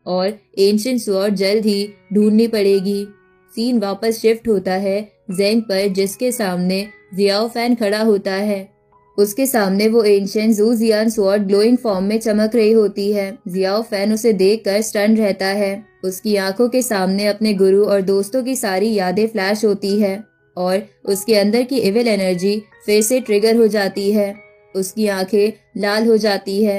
और ancient sword जल्द ही ढूंढनी पड़ेगी। सीन वापस शिफ्ट होता है ज़ेंग पर, जिसके सामने जियाओ फैन खड़ा होता है। उसके सामने वो एंशिएंट ज़ू जियान स्वॉर्ड ग्लोइंग फॉर्म में चमक रही होती है। जियाओ फैन उसे देखकर स्टन रहता है। उसकी आंखों के सामने अपने गुरु और दोस्तों की सारी यादें फ्लैश होती है और उसके अंदर की इविल एनर्जी फिर से ट्रिगर हो जाती है। उसकी आंखें लाल हो जाती है।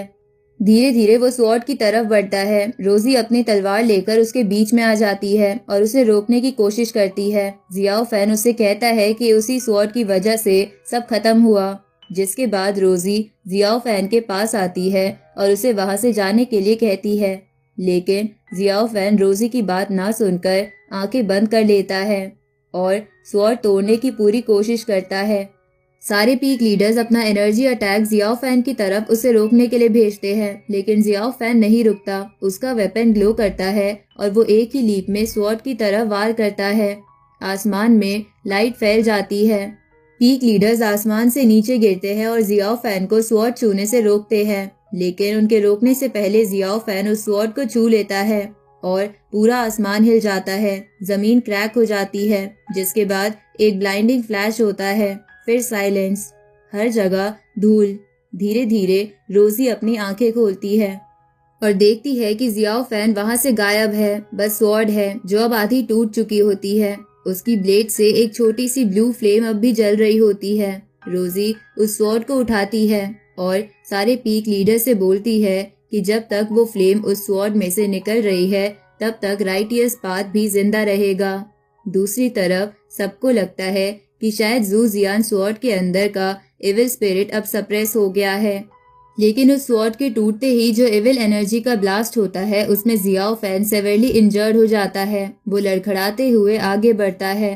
धीरे धीरे वो स्वॉर्ड की तरफ बढ़ता है। रोजी अपनी तलवार लेकर उसके बीच में आ जाती है और उसे रोकने की कोशिश करती है। जियाओ फैन उससे कहता है कि उसी स्वॉर्ड की वजह से सब खत्म हुआ। जिसके बाद रोजी जियाओ फैन के पास आती है और उसे वहां से जाने के लिए कहती है, लेकिन जियाओ फैन रोजी की बात ना सुनकर आंखें बंद कर लेता है और स्वॉर्ड तोड़ने की पूरी कोशिश करता है। सारे पीक लीडर्स अपना एनर्जी अटैक जियाओ फैन की तरफ उसे रोकने के लिए भेजते हैं, लेकिन जियाओ फैन नहीं रुकता। उसका वेपन ग्लो करता है और वो एक ही लीप में स्वॉर्ड की तरफ वार करता है। आसमान में लाइट फैल जाती है। पीक लीडर्स आसमान से नीचे गिरते हैं और जियाओ फैन को स्वॉर्ड छूने से रोकते हैं, लेकिन उनके रोकने से पहले जियाओ फैन उस स्वॉर्ड को छू लेता है और पूरा आसमान हिल जाता है। जमीन क्रैक हो जाती है, जिसके बाद एक ब्लाइंडिंग फ्लैश होता है। फिर साइलेंस, हर जगह धूल। धीरे धीरे रोजी अपनी आंखें खोलती है और देखती है कि जियाओ फैन वहां से गायब है। बस स्वॉर्ड है जो अब आधी टूट चुकी होती है। उसकी ब्लेड से एक छोटी सी ब्लू फ्लेम अब भी जल रही होती है। रोजी उस स्वॉर्ड को उठाती है और सारे पीक लीडर से बोलती है कि जब तक वो फ्लेम उस स्वॉर्ड में से निकल रही है तब तक राइटियर्स पाथ भी जिंदा रहेगा। दूसरी तरफ सबको लगता है कि शायद ज़ू जियान स्वॉर्ड के अंदर का इविल स्पिरिट अब सप्रेस हो गया है, लेकिन उस स्वॉर्ड के टूटते ही जो इविल एनर्जी का ब्लास्ट होता है उसमें जियाओ फैन सेवरली इंजर्ड हो जाता है। वो लड़खड़ाते हुए आगे बढ़ता है